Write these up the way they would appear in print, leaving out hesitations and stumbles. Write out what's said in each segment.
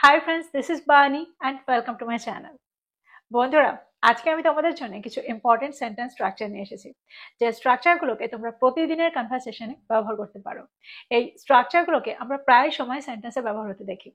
Hi friends, this is Bani and welcome to my channel. বন্ধুরা, আজকে আমি তোমাদের জন্য কিছু ইম্পর্টেন্ট সেন্টেন্স স্ট্রাকচার নিয়ে এসেছি, যে স্ট্রাকচারগুলোকে তোমরা প্রতিদিনের কনভারসেশনে ব্যবহার করতে পারো। এই স্ট্রাকচারগুলোকে আমরা প্রায় সময় সেন্টেন্সে ব্যবহার হতে দেখি,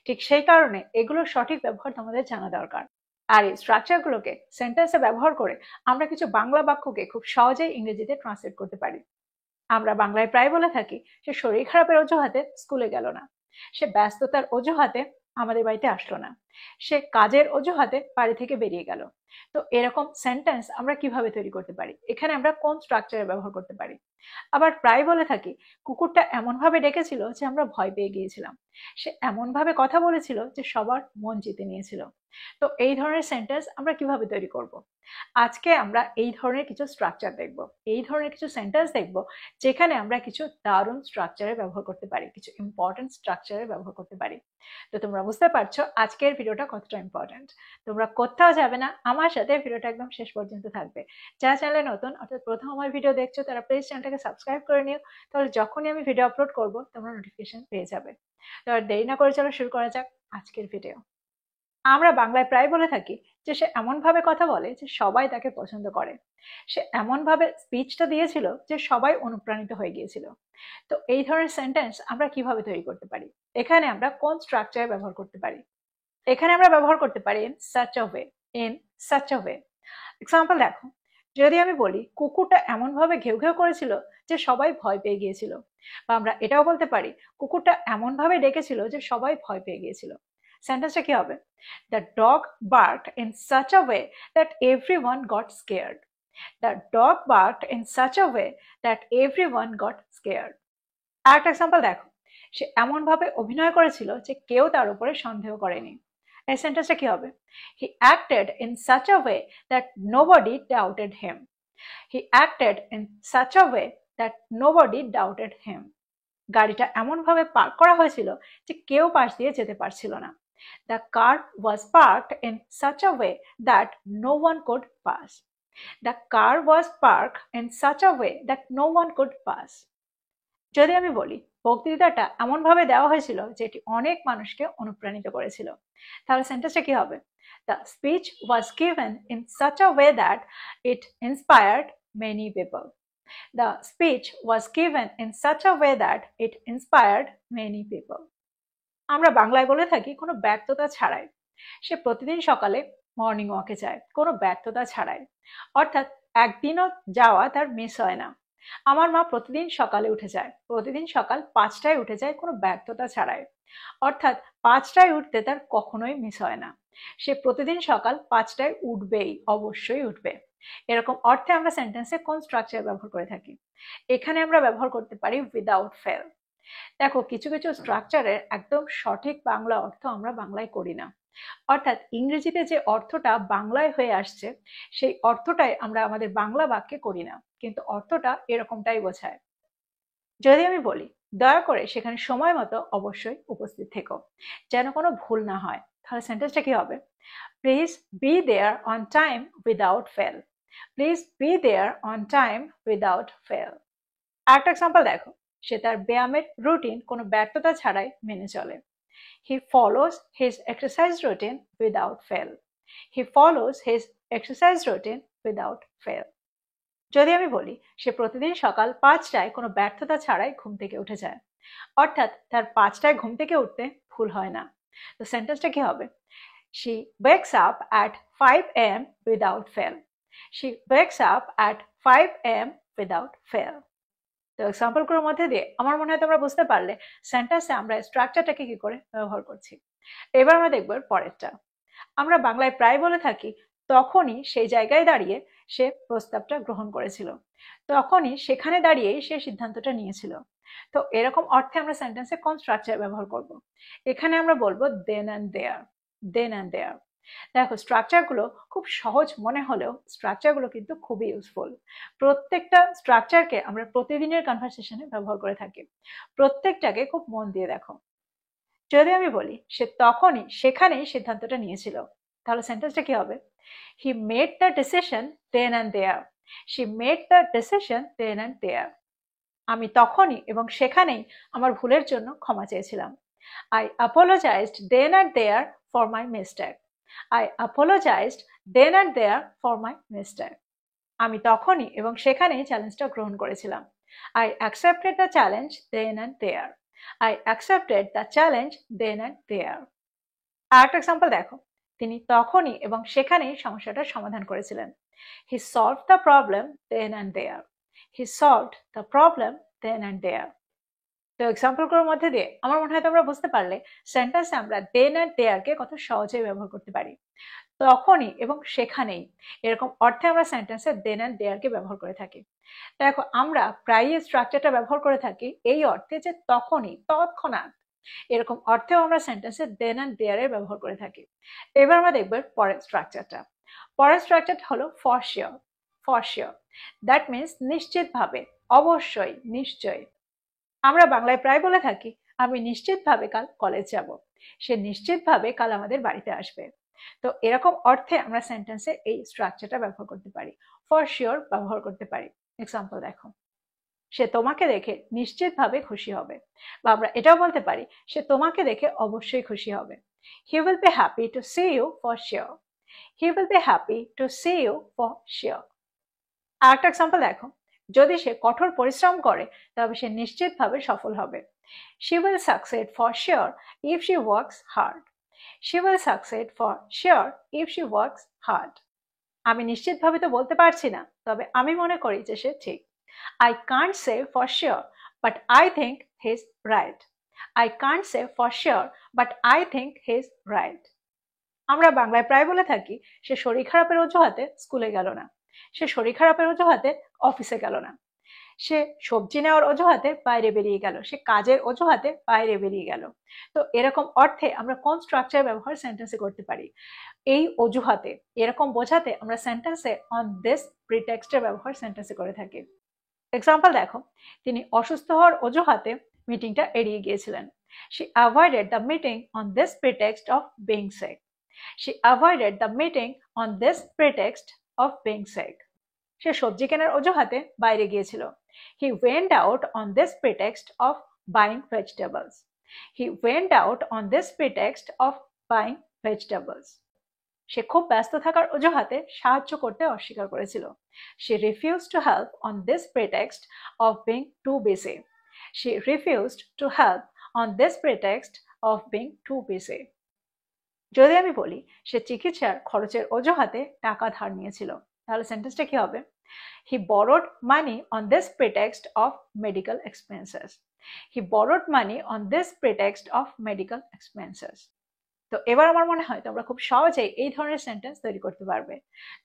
ঠিক সেই কারণে এগুলোর সঠিক ব্যবহার তোমাদের জানা দরকার। আর এই স্ট্রাকচারগুলোকে সেন্টেন্সে ব্যবহার করে আমরা কিছু বাংলা বাক্যকে খুব সহজেই ইংরেজিতে ট্রান্সলেট করতে পারি। আমরা বাংলায় প্রায় বলে থাকি, সে শরীর খারাপের অজুহাতে স্কুলে গেল না, সে ব্যস্ততার অজুহাতে আমাদের বাড়িতে আসলো না, সে কাজের অজুহাতে বাড়ি থেকে বেরিয়ে গেল। তো এরকম সেন্টেন্স আমরা কিভাবে তৈরি করতে পারি, এখানে আমরা কোন স্ট্রাকচারে ব্যবহার করতে পারি। আবার প্রায় বলে থাকি, কুকুরটা এমন ভাবে ডেকেছিল যে আমরা ভয় পেয়ে গিয়েছিলাম, সে এমন ভাবে কথা বলেছিল যে সবার মন জিতে নিয়েছিল। তো এই ধরনের সেন্টেন্স আমরা কিভাবে তৈরি করব, আজকে আমরা এই ধরনের কিছু স্ট্রাকচার দেখব, এই ধরনের কিছু সেন্টেন্স দেখব যেখানে আমরা কিছু দারুণ স্ট্রাকচারে ব্যবহার করতে পারি, কিছু ইম্পর্টেন্ট স্ট্রাকচারে ব্যবহার করতে পারি। তো তোমরা বুঝতে পারছো আজকের ভিডিওটা কতটা ইম্পর্টেন্ট। তোমরা কোথাও যাবে না, আমার সাথে ভিডিওটা একদম শেষ পর্যন্ত থাকবে। যারা চ্যানেলে নতুন অর্থাৎ প্রথম আমার ভিডিও দেখছো তারা প্লিজ চ্যানেলটাকে সাবস্ক্রাইব করে নিও, তাহলে যখনই আমি ভিডিও আপলোড করব তোমরা নোটিফিকেশন পেয়ে যাবে। তো আর দেরি না করে চলো শুরু করা যাক আজকের ভিডিও। আমরা বাংলায় প্রায় বলে থাকি যে সে এমন ভাবে কথা বলে যে সবাই তাকে পছন্দ করে, সে এমন ভাবে স্পিচটা দিয়েছিল যে সবাই অনুপ্রাণিত হয়ে গিয়েছিল। তো এই ধরনের সেন্টেন্স আমরা কিভাবে তৈরি করতে পারি, এখানে আমরা কোন স্ট্রাকচারে ব্যবহার করতে পারি। এখানে আমরা ব্যবহার করতে পারি in such a way, in such a way. Example দেখো, যদি আমি বলি কুকুরটা এমন ভাবে ঘেউ ঘেউ করেছিল যে সবাই ভয় পেয়ে গিয়েছিল, বা আমরা এটাও বলতে পারি কুকুরটা এমন ভাবে ডেকেছিল যে সবাই ভয় পেয়ে গিয়েছিল। সেন্টেন্সটা কি হবে? The dog barked in such a way that everyone got scared. The dog barked in such a way that everyone got scared. আরেকটা এক্সাম্পল দেখো, সে এমন ভাবে অভিনয় করেছিল যে কেউ তার উপরে সন্দেহ করেনি। এই সেন্টেন্সটা কি হবে? He acted in such a way that nobody doubted him. He acted in such a way that nobody doubted him. গাড়িটা এমন ভাবে পার্ক করা হয়েছিল যে কেউ পাশ দিয়ে যেতে পারছিল না। The car was parked in such a way that no one could pass. The car was parked in such a way that no one could pass. যদি আমি বলি বক্তৃতাটা এমন ভাবে দেওয়া হয়েছিল যেটি অনেক মানুষকে অনুপ্রাণিত করেছিল, তাহলে সেন্টেন্সটা কি হবে? The speech was given in such a way that it inspired many people. The speech was given in such a way that it inspired many people. আমরা বাংলায় বলে থাকি কোনো ব্যর্থতা ছাড়াই। সে প্রতিদিন সকালে মর্নিং ওয়াকে যায় কোনো ব্যর্থতা ছাড়াই, অর্থাৎ একদিনও যাওয়া তার মিস হয় না। আমার মা প্রতিদিন সকালে উঠে যায়, প্রতিদিন সকাল 5টায় উঠে যায় কোনো ব্যর্থতা ছাড়াই, অর্থাৎ 5টায় উঠতে তার কখনোই মিস হয় না। সে প্রতিদিন সকাল 5টায় উঠবেই, অবশ্যই উঠবে। এরকম অর্থে আমরা সেন্টেন্সে কোন স্ট্রাকচার ব্যবহার করে থাকি? এখানে আমরা ব্যবহার করতে পারি উইদাউট ফেল। দেখো, কিছু কিছু স্ট্রাকচারের একদম সঠিক বাংলা অর্থ আমরা বাংলায় করি না, অর্থাৎ ইংরেজিতে যে অর্থটা বাংলায় হয়ে আসছে সেই অর্থটাই আমরা আমাদের বাংলা বাক্যে করি না, কিন্তু অর্থটা এরকমটাই বোঝায়। যদি আমি বলি দয়া করে সেখানে সময় মতো অবশ্যই উপস্থিত থেকো, যেন কোনো ভুল না হয়, তাহলে সেন্টেন্সটা কি হবে? Please be there on time without fail. Please be there on time without fail. আরেকটা এক্সাম্পল দেখো, সে তার ব্যায়ামের রুটিন কোনো ব্যর্থতা ছাড়াই মেনে চলে। He follows his exercise routine without fail. He follows his exercise routine without fail. যদি আমি বলি সে প্রতিদিন সকাল 5টায় কোনো ব্যর্থতা ছাড়াই ঘুম থেকে উঠে যায়, অর্থাৎ তার 5টায় ঘুম থেকে উঠতে ভুল হয় না, তো সেন্টেন্সটা কি হবে? She wakes up at 5 a.m. without fail. She wakes up at 5 a.m. without fail. তো এক্সাম্পলগুলোর মধ্যে দিয়ে আমার মনে হয় তোমরা বুঝতে পারলে সেন্টেন্সে আমরা স্ট্রাকচারটাকে কি করে ব্যবহার করছি। এবার আমরা দেখবো পরেরটা। আমরা বাংলায় প্রায় বলে থাকি তখনই সেই জায়গায় দাঁড়িয়ে সে প্রস্তাবটা গ্রহণ করেছিল, তখনই সেখানে দাঁড়িয়েই সে সিদ্ধান্তটা নিয়েছিল। তো এরকম অর্থে আমরা সেন্টেন্সে কোন স্ট্রাকচার ব্যবহার করব? এখানে আমরা বলবো দেন অ্যান্ড দেয়ার। দেন অ্যান্ড দেয়ার। দেখো, স্ট্রাকচারগুলো খুব সহজ মনে হলেও স্ট্রাকচারগুলো কিন্তু খুবই ইউজফুল। প্রত্যেকটা স্ট্রাকচারকে আমরা প্রতিদিনের কনভারসেশনে ব্যবহার করে থাকি, প্রত্যেকটাকে খুব মন দিয়ে দেখো। যদি আমি বলি সে তখনই সেখানেই সিদ্ধান্তটা নিয়েছিল, তাহলে সেন্টেন্সটা কি হবে? He made the decision then and there. She made the decision then and there. আমি তখনই এবং সেখানেই আমার ভুলের জন্য ক্ষমা চেয়েছিলাম। I apologized then and there for my mistake. I apologized then and there for my mistake. আমি তখনই এবং সেখানেই চ্যালেঞ্জটা গ্রহণ করেছিলাম। I accepted the challenge then and there. I accepted the challenge then and there. আরেকটা এক্সাম্পল দেখো, তিনি তখনই এবং সেখানেই সমস্যাটার সমাধান করেছিলেন। He solved the problem then and there. He solved the problem then and there. তো এক্সাম্পলগুলোর মধ্যে দিয়ে আমার মনে হয় তোমরা বুঝতে পারলে সেন্টেন্সে আমরা দেন অ্যান্ড দেয়ারকে কত সহজেই ব্যবহার করতে পারি। তখনই এবং সেখানেই এরকম অর্থে আমরা সেন্টেন্সে দেন অ্যান্ড দেয়ারকে ব্যবহার করে থাকি। দেখো আমরা প্রায়ই স্ট্রাকচারটা ব্যবহার করে থাকি এই অর্থে যে তখনই, তৎক্ষণাৎ, এরকম অর্থেও আমরা সেন্টেন্সে দেন অ্যান্ড দেয়ারের ব্যবহার করে থাকি। এবার আমরা দেখব পরের স্ট্রাকচারটা। পরের স্ট্রাকচারটা হলো for sure. For sure that means নিশ্চিতভাবে, অবশ্যই, নিশ্চয়ই। আমরা বাংলায় প্রায় বলে থাকি আমি নিশ্চিতভাবে কাল কলেজ যাব, সে নিশ্চিতভাবে কাল আমাদের বাড়িতে আসবে। তো এরকম অর্থে আমরা সেন্টেন্সে এই স্ট্রাকচারটা ব্যবহার করতে পারি, ফর শিওর ব্যবহার করতে পারি। এক্সাম্পল দেখো, সে তোমাকে দেখে নিশ্চিতভাবে খুশি হবে, বা আমরা এটাও বলতে পারি সে তোমাকে দেখে অবশ্যই খুশি হবে। He will be happy to see you for sure. He will be happy to see you for sure. আরেকটা এক্সাম্পল দেখো, যদি সে কঠোর পরিশ্রম করে তবে সে নিশ্চিতভাবে সফল হবে। She will succeed for sure if she works hard. She will succeed for sure if she works hard. আমি নিশ্চিতভাবে তো বলতে পারছি না, তবে আমি মনে করি যে সে ঠিক। I can't say for sure, but I think he's right. I can't say for sure, but I think he's right. আমরা বাংলায় প্রায় বলে থাকি সে শরীর খারাপের অজুহাতে স্কুলে গেল না, সে শরীর খারাপের অজুহাতে অফিসে গেল না, সে সবজি নেওয়ার অজুহাতে বাইরে বেরিয়ে গেল, সে কাজের অজুহাতে বাইরে বেরিয়ে গেল। তো এরকম অর্থে আমরা কোন স্ট্রাকচার ব্যবহার সেন্টেন্সে করতে পারি? এই অজুহাতে, এরকম বোঝাতে আমরা সেন্টেন্সে অন দিস প্রিটেক্সটের ব্যবহার সেন্টেন্সে করে থাকি। এক্সাম্পল দেখো, তিনি অসুস্থ হওয়ার অজুহাতে মিটিংটা এড়িয়ে গিয়েছিলেন। She avoided the meeting on this pretext of being sick. She avoided the meeting on this pretext of being sick. সে সবজি কেনার অজুহাতে বাইরে গিয়েছিল। He went out on this pretext of buying vegetables. He went out on this pretext of buying vegetables. সে খুব ব্যস্ত থাকার অজুহাতে সাহায্য করতে অস্বীকার করেছিল। She refused to help on this pretext of being too busy. She refused to help on this pretext of being too busy. যদি আমি বলি সে চিকিৎসার খরচের অজুহাতে টাকা ধার নিয়েছিল, তাহলে সেন্টেন্সটা কি হবে? He borrowed money on this pretext of medical expenses. He borrowed money on this pretext of medical expenses. তো এবার আমার মনে হয় তোমরা খুব সহজেই এই ধরনের সেন্টেন্স তৈরি করতে পারবে।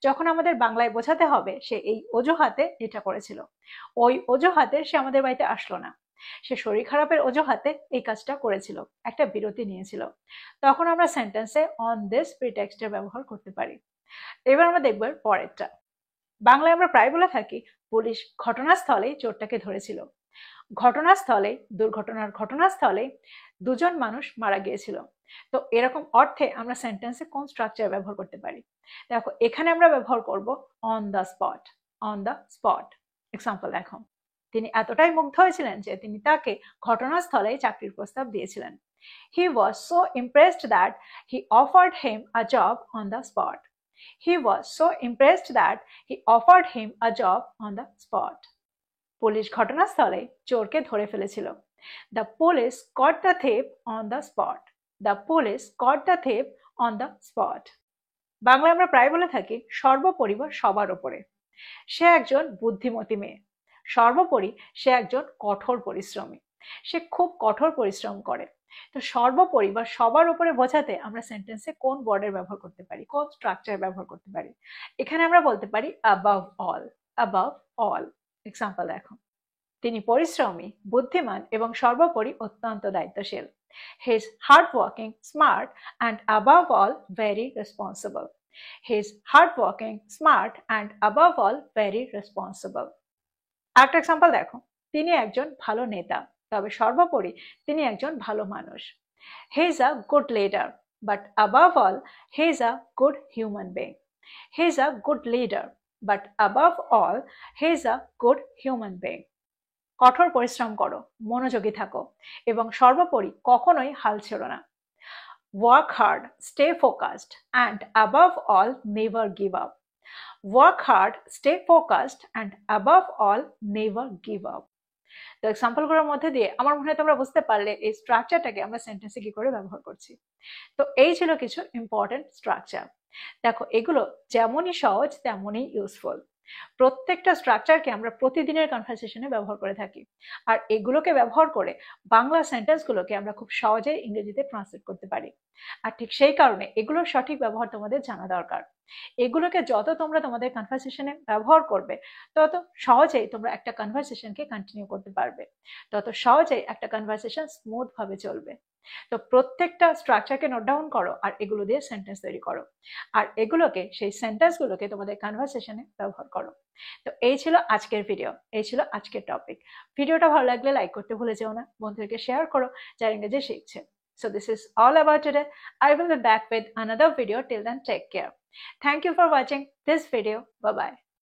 যখন আমাদের বাংলায় বোঝাতে হবে সে এই অজুহাতে এটা করেছিল, ওই অজুহাতে সে আমাদের বাড়িতে আসলো না, সে শরীর খারাপের অজুহাতে এই কাজটা করেছিল, একটা বিরতি নিয়েছিল, তখন আমরা সেন্টেন্সে অন দিস প্রিটেক্সটের ব্যবহার করতে পারি। এবার আমরা দেখব পরেরটা। বাংলায় আমরা প্রায় বলে থাকি পুলিশ ঘটনাস্থলে চোরটাকে ধরেছিল। ঘটনাস্থলে, দুর্ঘটনার ঘটনাস্থলে দুজন মানুষ মারা গিয়েছিল। তো এরকম অর্থে আমরা সেন্টেন্সে কোন স্ট্রাকচার ব্যবহার করতে পারি? দেখো এখানে আমরা ব্যবহার করব on the spot. On the spot. Example দেখো, তিনি এতটাই মুগ্ধ হয়েছিলেন যে তিনি তাকে ঘটনাস্থলে চাকরির প্রস্তাব দিয়েছিলেন। He was so impressed that he offered him a job on the spot. He was so impressed that he offered him a job on the spot. Police ঘটনাস্থলে চোরকে ধরে ফেলেছিল। The police caught the thief on the spot. The police caught the thief on the spot. বাংলায় আমরা প্রায় বলে থাকি সর্বোপরি বা সবার উপরে। সে একজন বুদ্ধিমতী মেয়ে। সর্বোপরি সে একজন কঠোর পরিশ্রমী। সে খুব কঠোর পরিশ্রম করে। তো সর্বোপরি বা সবার উপরে বোঝাতে আমরা সেন্টেন্সে কোন ওয়ার্ডের ব্যবহার করতে পারি, কোন স্ট্রাকচার ব্যবহার করতে পারি? এখানে আমরা বলতে পারি above all. above all. Example দেখো, তিনি পরিশ্রমী, বুদ্ধিমান এবং সর্বোপরি অত্যন্ত দায়িত্বশীল। He is hardworking, smart and above all very responsible. He is hardworking, smart and above all very responsible. আরেকটা এক্সাম্পল দেখো, তিনি একজন ভালো নেতা, তবে সর্বোপরি তিনি একজন ভালো মানুষ। He is a good leader, but above all he is a good human being. He is a good leader, but above all he is a good human being. কঠোর পরিশ্রম করো, মনোযোগী থাকো এবং সর্বোপরি কখনোই হাল ছেড়ো না। Work hard, stay focused, and above all, never give up. Work hard, stay focused, and above all, never give up. তো এক্সাম্পলগুলোর মধ্যে দিয়ে আমার মনে হয় তোমরা বুঝতে পারলে এই স্ট্রাকচারটাকে আমরা সেন্টেন্সে কি করে ব্যবহার করছি। তো এই ছিল কিছু ইম্পর্টেন্ট স্ট্রাকচার। দেখো, এগুলো যেমনই সহজ তেমনই ইউজফুল। প্রত্যেকটা স্ট্রাকচারকে আমরা প্রতিদিনের কনভারসেশনে ব্যবহার করে থাকি, আর এগুলোকে ব্যবহার করে বাংলা সেন্টেন্সগুলোকে আমরা খুব সহজে ইংরেজিতে ট্রান্সলেট করতে পারি। আর ঠিক সেই কারণে এগুলোর সঠিক ব্যবহার তোমাদের জানা দরকার। এগুলোকে যত তোমরা তোমাদের কনভারসেশনে ব্যবহার করবে, তত সহজেই তোমরা একটা কনভারসেশনকে কন্টিনিউ করতে পারবে, তত সহজেই একটা কনভারসেশন স্মুথ ভাবে চলবে। তো প্রত্যেকটা স্ট্রাকচারকে নোট ডাউন করো আর এগুলো দিয়ে সেন্টেন্স তৈরি করো, আর এগুলোকে সেই সেন্টেন্সগুলোকে তোমাদের কনভারসেশনে ব্যবহার করো। তো এই ছিল আজকের ভিডিও, এই ছিল আজকের টপিক। ভিডিওটা ভালো লাগলে লাইক করতে ভুলে যেও না, বন্ধুদেরকে শেয়ার করো যারা ইংরেজি শিখছে। So this is all about today. I will be back with another video. Till then, take care. Thank you for watching this video. Bye bye.